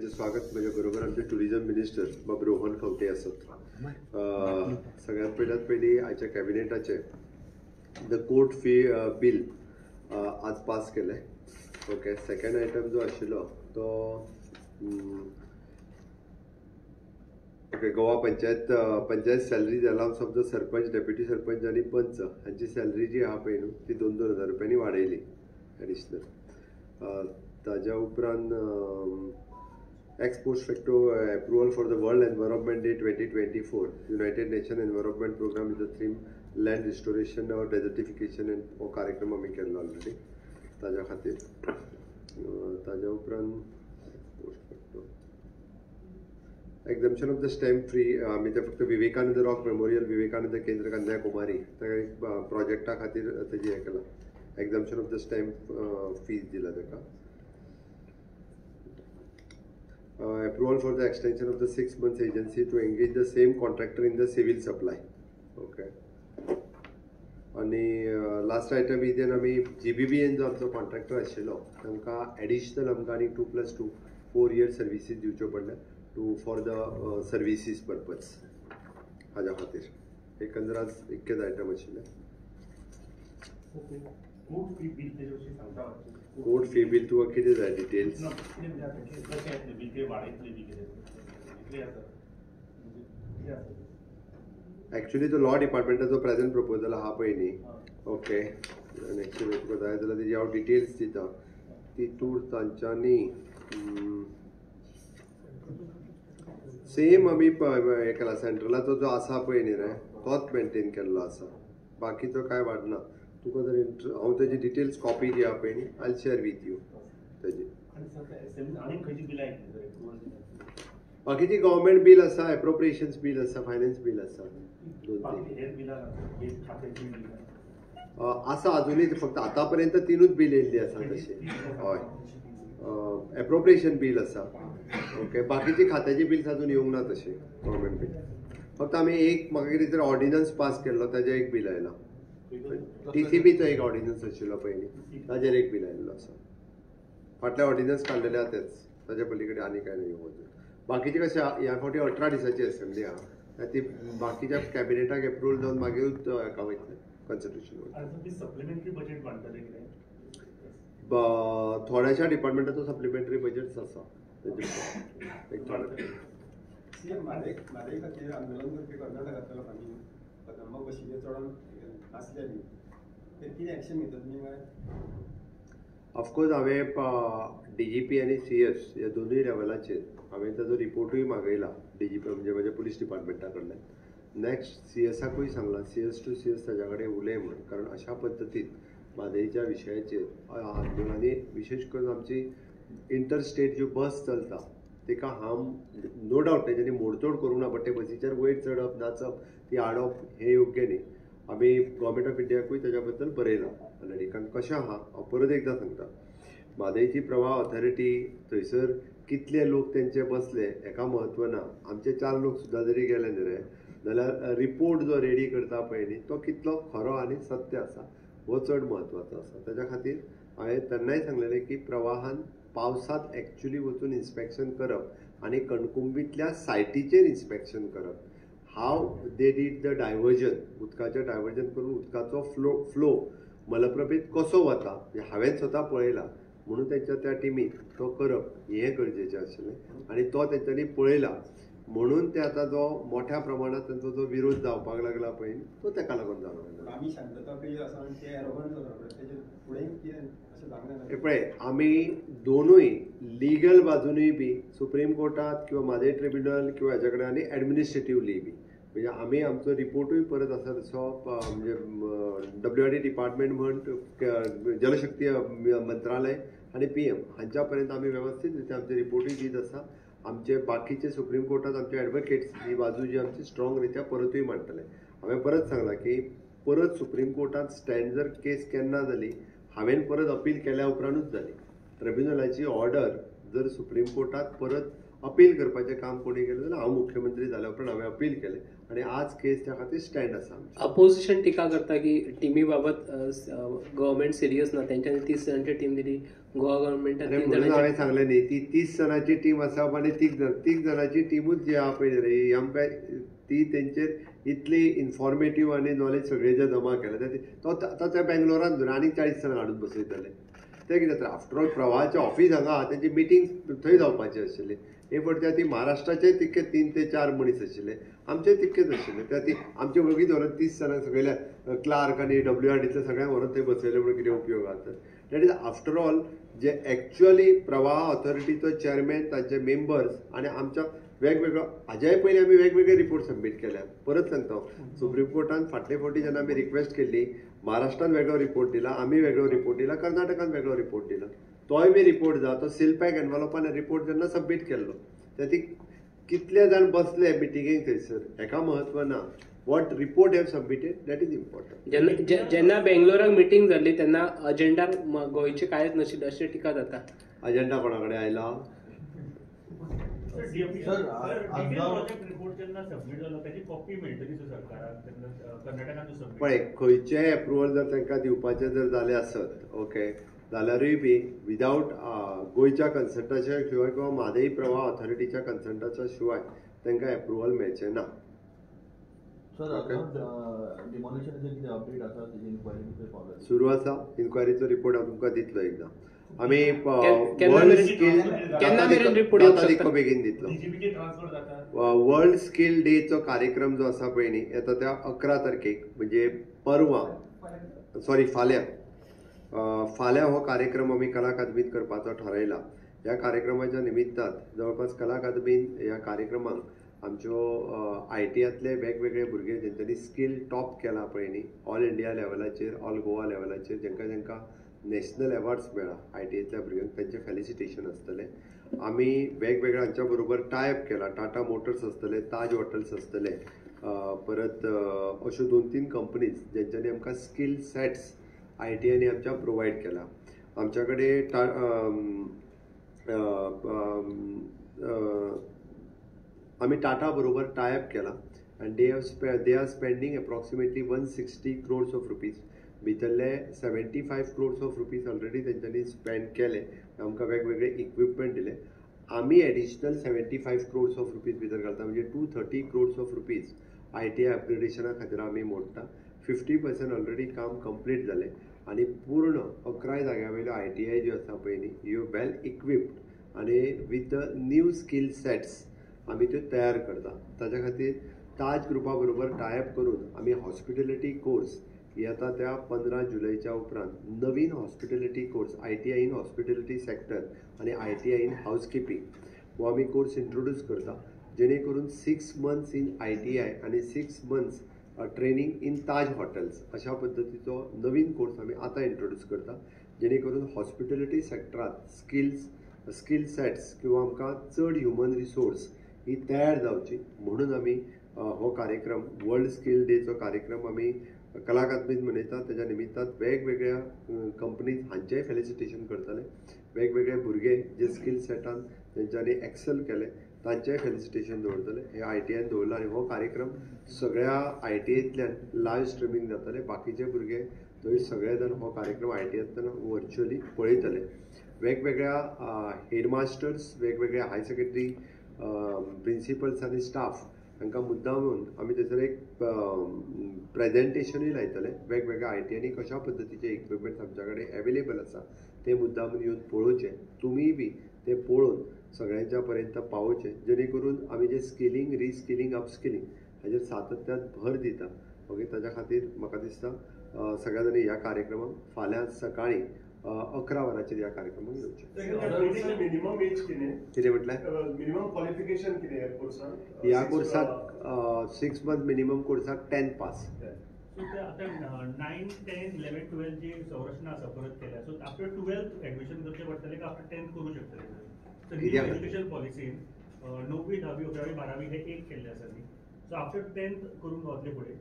सगळ्यांचे स्वागत. माझ्या बरोबर आमचे टुरिझम मिनिस्टर बाब रोहन खवटे असत. सगळ्यात पहिली आयच्या कॅबिनेटाचे द कोर्ट फी बिल आज पास केले. ओके, सेकंड आयटम जो आशिल्लो तो okay Goa panchayat salaries allowance of the sarpanch, deputy sarpanch आणि पंच हांची सॅलरी जी आहा पळय न्हू ती 2,000 रुपयांनी वाडयली एडिशनल. ताज्या उपरांत ex post facto approval for the world environment day 2024 united nation environment programme is the theme land restoration और डेझर्टिफिकेशन हो कार्यक्रम आमी केल्लो ऑलरेडी ताज्या खातीर. ताज्या उपरांत post facto exemption of the stamp free आमी ते फक्त विवेकानंद रॉक मेमोरियल विवेकानंद केंद्र कन्याकुमारी त्या एक प्रोजेक्टा खातीर तेजी हें केलां. एक्झम्पशन ऑफ द स्टॅम्प फीज दिला ताका. Approval for the extension of the 6 months agency to engage the same contractor in the civil supply. Okay. आणि लास्ट आयटम इथेन आमी GBBN जो आमचो कॉन्ट्रॅक्टर आशिल्लो तांकां एडिशनल आमकां आनी 2+2 4 year सर्विसीस दिवच्यो पडल्या फॉर द सर्विसीस पर्पज. हाज्या खातीर एकंदर आज इतकेच आयटम आशिल्ले. कोर्ट फी बिल तुका कितें जाय डिटेल्स? एक्चुअली तो लॉ डिपार्टमेंटाचो प्रेझेंट प्रपोजल आहा पळय न्ही. ओके, एक्चुअली तुका जाय जाल्यार तेजी हांव डिटेल्स दिता. तितूर तांच्यांनी सेम आमी हें केला सेंट्रलाचो जो आसा पळय न्ही रे तोच मेंटेन केल्लो आसा. बाकीचो कांय वाडना. तुका जर हांव तेजी डिटेल्स कॉपी दिया पळय न्ही आय शेअर विथ यू तेजी. बाकीची गव्हर्मेंट बील आसा, एप्रोप्रिएशन्स बील आसा, फायनान्स बील आसा, आसा अजुनूय फक्त आतां पर्यंत 3च बील येयल्ली आसा तशी. हय, एप्रोप्रिएशन बील आसा. ओके, बाकीची खात्याची बील्स अजून येवंक ना तशी गव्हर्मेंट बील. फक्त आमी एक म्हाका कितें तरी ऑर्डिनन्स पास केल्लो ताजें एक बील आयलां. TCBचो एक ऑर्डिनन्स आशिल्लो पयलीं ताजेर एक बील आयिल्लो आसा. फाटले ऑर्डिनन्स काडलेले आहा तेच, ताजे पलीकडे आनी कांय नाही. बाकीचे कशें ह्या फावटी 18 दिसांची असेंब्ली आहा ती बाकीच्या कॅबिनेटाक एप्रुवल जावन मागीरूच हेका वयतले कॉन्स्टिट्यूशन. थोड्याशा डिपार्टमेंटाचो सप्लिमेंटरी बजेट्स आसा. ऑफकोर्स हांवें DGP आनी CS ह्या दोनूय लेवलाचेर हांवें ताजो रिपोर्टूय मागयला. DGP म्हणजे म्हज्या पुलीस डिपार्टमेंटा कडल्यान. नेक्स्ट CSाकूय सांगलां CS to CS ताच्या कडेन उलय म्हण, कारण अशा पद्दतीन म्हादईच्या विशयाचेर आनी विशेश करून आमची इंटरस्टेट ज्यो बस चलता तेका हार्म नो डावट तेच्यांनी मोडतोड करूंक ना, बट ते बसीचेर वयर चडप नाचप ती हाडप हें योग्य न्ही. आमी गव्हर्मेंट ऑफ इंडियाकूय ताच्या बद्दल बरयलां ऑलरेडी. कारण कशें आहा हांव परत एकदां सांगता, म्हादईची प्रवाह ऑथॉरिटी थंयसर कितले लोक तेंचे बसले हेका म्हत्व ना. आमचे 4 लोक सुद्दां जरी गेले न्ही रे जाल्यार रिपोर्ट जो रेडी करता पळय न्ही तो कितलो खरो आनी सत्य आसा हो चड म्हत्वाचो आसा. ताच्या खातीर हांवें तेन्नाय सांगलेलें की प्रवाहान पावसांत एक्चुली वचून इन्स्पेक्शन करप आनी कणकुंबीतल्या सायटीचेर इन्स्पेक्शन करप. हाव दे डीड द डायवर्जन, उदकाचें डायवर्जन करून उदकाचो फ्लो मलप्रभेत कसो वता हांवें स्वता पळयला. म्हणून तेंच्या त्या टिमीन तो करप हें गरजेचें आशिल्लें आनी तो तेंच्यांनी पळयला. म्हणून ते आतां जो मोठ्या प्रमाणात तांचो जो विरोध जावपाक लागला पळय तो तेका लागून जालो. पळय आमी दोनूय लिगल बाजूनय बी सुप्रीम कोर्टात किंवा म्हादय ट्रिब्युनल किंवा हेच्या कडेन आनी एडमिनिस्ट्रेटिवली बी म्हणजे आमी आमचो रिपोर्टूय परत आसा तसो म्हणजे WRD डिपार्टमेंट म्हण जलशक्ती मंत्रालय आनी PM हांच्या पर्यंत आमी वेवस्थीत रितीन आमचे रिपोर्टूय दीत आसा. आमचे बाकीचे सुप्रीम कोर्टात आमचे एडवोकेट्स ही बाजू जी आमची स्ट्रॉंग रित्या परतूय मांडटले. हांवें परत सांगलां की परत सुप्रीम कोर्टात स्टँड जर केस केन्ना जाली हांवें परत अपील केल्या उपरांतूच जाली. ट्रिब्युनलाची ऑर्डर जर सुप्रीम कोर्टात परत अपील करपाचें काम कोणी केलें जाल्यार हांव मुख्यमंत्री जाल्या उपरांत हांवें अपील केलें आनी आज केस त्या खातीर स्टँड आसा. अपोजिशन टिका करता की टिमी बाबत गव्हर्मेंट सिरियस ना, तेंच्यांनी 30 जाणांची टीम दिली गोवा गव्हर्नमेंटान म्हणून हांवें सांगलें न्ही, ती 30 जणांची टीम आसा आनी 30 जणांची टिमूच जी आहा पळय रे आमकां ती तेंचेर इतली इन्फॉर्मेटीव आनी नॉलेज सगळे जे जमा केले तो त्या बेंगलोरान धरून आनी 40 जाणां हाडून बसयतले. ते कितें तर आफ्टर ऑल प्रवाहाचें ऑफिस हांगा तेंची मिटींग थंय जावपाची आशिल्ली. हे फावटी ती महाराष्ट्राचे तितके 3 ते 4 मनीस आशिल्ले, आमचे तितकेच आशिल्ले. त्या ती आमचे वळखीत व्हरून 30 जाणांक सगळे क्लार्क आनी WRDतले सगळ्यांक व्हरून थंय बसयले म्हणून कितें उपयोग आसा. दॅट इज आफ्टर ऑल जे एक्च्युअली प्रवाह ऑथॉरिटीचो चेअरमॅन तांचे मेंबर्स आनी आमच्या वेगवेगळो हाज्याय पयलीं आमी वेगवेगळे रिपोर्ट सबमीट केल्यात. परत सांगता सुप्रीम कोर्टान फाटले फावटी जेन्ना आमी रिक्वेस्ट केल्ली, महाराष्ट्रान वेगळो रिपोर्ट दिला, आमी वेगळो रिपोर्ट दिला, कर्नाटकान वेगळो रिपोर्ट दिला. तोय बी रिपोर्ट जा तो सिलपॅक एनवलपान रिपोर्ट जेन्ना सबमीट केल्लो त्या ती कितले जाण बसले मिटिंगेक थंयसर हेका म्हत्व ना. What report have submitted that is important. जेन्ना बेंगलोराक मिटींग जाल्ली तेन्ना अजेंडा गोंयचे कांयच नाशिल्ले अशें टिका जाता. अजेंडा कोणा कडेन आयला? पळय खंयचेय एप्रुवल जर तांकां दिवपाचें जर जालें आसत ओके जाल्यारूय बी विदावट गोंयच्या कन्सल्टाच्या शिवाय किंवा म्हादई प्रवाह ऑथॉरिटीच्या कन्सल्टाच्या शिवाय तांकां एप्रुवल मेळचें ना. सुरू आसा इन्क्वायरीचो रिपोर्ट हांव तुमकां दितलो एकदां. आमी वर्ल्ड स्कील बेगीन दितलो. वर्ल्ड स्कील डेचो कार्यक्रम जो आसा पळय न्ही येता त्या 11 तारखेक म्हणजे परवां सॉरी फाल्यां हो कार्यक्रम आमी कला अकादमींत करपाचो थारायला. ह्या कार्यक्रमाच्या निमित्तान जवळपास कला अकादमीन ह्या कार्यक्रमाक आमच्यो ITयांतले वेगवेगळे भुरगे जेंच्यांनी स्कील टॉप केला पळय न्ही ऑल इंडिया लेवलाचेर ऑल गोवा लेवलाचेर जेंका नॅशनल अवॉर्ड्स मेळ्ळा ITयांतल्या भुरग्यांक तांचें फेलिसिटेशन आसतलें. आमी वेगवेगळे हांच्या बरोबर टायअप केला. टाटा मोटर्स आसतले, ताज हॉटेल्स आसतले, परत अश्यो 2-3 कंपनीज जेंच्यांनी आमकां स्कील सेट्स ITयांनी आमच्या प्रोवायड केला. आमच्या कडेन आमी टाटा बरोबर टायअप केला आनी they are spending approximately 160 crores of rupees. भितरले 75 crores of rupees ऑलरेडी तेंच्यांनी स्पेंड केले. आमकां वेगवेगळे इक्विपमेंट दिले. आमी एडिशनल 75 crores of rupees भितर घालता म्हणजे 230 crores of rupees ITI अपग्रेडेशना खातीर आमी मोडटा. 50% ऑलरेडी काम कंप्लीट जालें आनी पूर्ण 11 जाग्यावयल्यो ITI ज्यो आसा पळय न्ही ह्यो वेल इक्विप्ड आनी with the new skill sets आमी त्यो तयार करता. ताच्या खातीर ताज ग्रुपा बरोबर टायअप करून आमी हॉस्पिटॅलिटी कोर्स येता त्या 15 जुलयच्या उपरांत नवीन hospitality course ITI in hospitality sector आनी ITI इन हाऊसकीपिंग हो आमी कोर्स इंट्रोड्यूस करता. जेणे करून 6 months इन ITI आनी 6 months training in Taj hotels अशा पद्दतीचो नवीन कोर्स आमी आतां इंट्रोड्यूस करता. जेणे करून हॉस्पिटॅलिटी सेक्टरांत स्कील सेट्स किंवा आमकां चड ह्युमन रिसोर्स ही तयार जावची म्हणून आमी हो कार्यक्रम वर्ल्ड स्कील डेचो कार्यक्रम आमी कला अकादमींत मनयतात. तेज्या निमित्तान वेगवेगळ्या कंपनीज हांचेंय फेलिसिटेशन करतले. वेगवेगळे भुरगे जे स्कील सेटान तेंच्यांनी एक्सेल केले तांचेंय फेलिसिटेशन दवरतले. हे ITIन दवरला आनी हो कार्यक्रम सगळ्या ITIंतल्यान लायव्ह स्ट्रिमींग जातले. बाकीचे भुरगे थंय सगळे जाण हो कार्यक्रम ITIंतल्यान व्हर्च्युअली पळयतले. वेगवेगळ्या हेडमास्टर्स वेगवेगळ्या हाय सेकंडरी प्रिंसिपल्स आनी स्टाफ तांकां मुद्दामून आमी थंयसर एक प्रेजेंटेशनूय लायतले. वेगवेगळ्या ITIंनी कशा पद्दतीचे इक्विपमेंट्स आमच्या कडेन एवेलेबल आसा ते मुद्दामून येवन पळोवचे. तुमीय बी ते पळोवन सगळ्यांच्या पर्यंत पावोवचे जेणे करून आमी जे स्किलिंग रिस्किलिंग अपस्किलिंग हाजेर सातत्यान भर दिता. ओके ताच्या खातीर म्हाका दिसता सगळ्या जाणी ह्या कार्यक्रमाक फाल्यां सकाळीं 11 वरांचेर ह्या कार्यक्रमाक येवचे. मिनिमम एज कितें म्हटलें? मिनिमम क्वॉलिफिकेशन कितें ह्या कोर्साक? ह्या कोर्साक 6 month मिनिमम कोर्साक 10th पास. सो ते आता 9, 10, 11, 12 जी संरचना आसा परत केल्या. सो आफ्टर 12th एडमिशन करचें पडटलें का आफ्टर 10th करूं शकतले? सो एज्युकेशन पॉलिसीन 9वी, 10वी, 11वी, 12वी हे एक केल्ले आसा न्ही. सो आफ्टर 10th करूंक गावतलें फुडें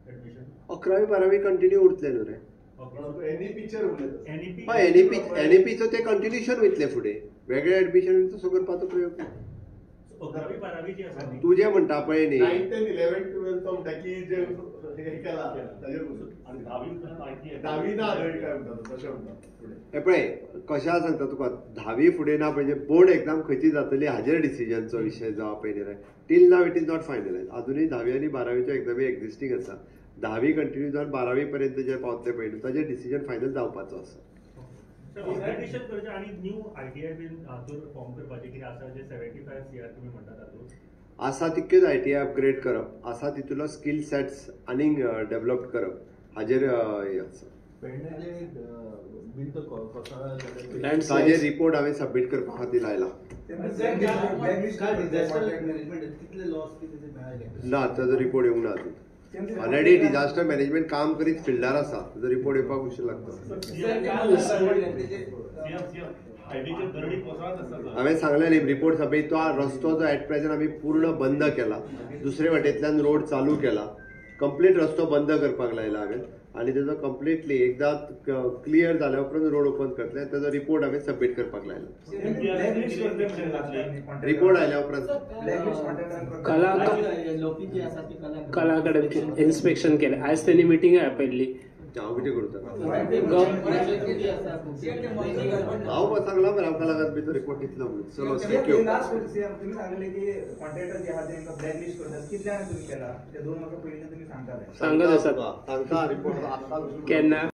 एडमिशन? 11वी, 12वी कंटिन्यू उरतलें न्हू रे. NEPचो ते कंटिन्युएशन वयतले फुडें. वेगळे एडमिशनचो सो करपाचो प्रयोग ना. 11वी, 12वी जी आसा न्ही तूं जें म्हणटा पळय न्ही 9, 10, 11, 12 तो म्हणटा की जे हे केला ताजेर आणि 10वी पर्यंत IT दहावी ना आदळी काय म्हणतात तशें म्हणतात फुडें हे पळय कशा सांगता तुका 10वी फुडें ना म्हणजे बोर्ड एक्झाम खंयची जातली हाजेर डिसिजनचो विशय जावप पयलीं टील नाव इट इज नॉट फायनलायज अजूनही 10वी आनी 12वीच्यो एक्झामी एक्झिस्टींग आसा 10वी कंटिन्यू जावन 12वी पर्यंत जे पावतले पळय ताजेर डिसिजन फायनल जावपाचो आसा ऑर्गनायझेशन करचे आणि न्यू ITI बीन हातूर फॉर्म करपाचे कितें आसा जे 75 CR तुमी म्हणटात हातूर आसा तितक्योच ITI अपग्रेड करप आसा तितूलो स्किल सेट्स आनीक डेव्हलप करप हाजेर हे आसा ताजेर रिपोर्ट हांवें सबमीट करपा खातीर लायला ना ताजो रिपोर्ट येवंक ना अजून ऑलरेडी डिझास्टर मॅनेजमेंट काम करीत फिल्डार आसा ताजो रिपोर्ट येवपाक उशीर लागता हांवें सांगलें न्ही रिपोर्ट सबमीट तो रस्तो जो एट प्रेझेंट आमी पूर्ण बंद केला दुसरे वाटेंतल्यान रोड चालू केला कंप्लीट रस्तो बंद करपाक लायला हांवें आनी तेजो कंप्लिटली एकदा क्लियर जाल्या उपरांत रोड ओपन करतले तेजो रिपोर्ट हांवें सबमीट करपाक लायला रिपोर्ट आयल्या उपरांत कला अकादमीचे इन्स्पेक्शन केलें आयज त्यांनी मिटींग आपयल्ली हांव कितें करता हांव सांगला मरे हांव कलाकार भितर रिपोर्ट दितलो म्हणून चलो थँक्यू तुम्ही सांगले की कॉन्ट्रॅक्टर जे आहात तांकां ब्लॅकलिस्ट करतात कितल्यान तुम्ही केला ते 2 वर्सां पयलीं तुम्ही सांगताले सांगत आसात तांकां रिपोर्ट आतां केन्ना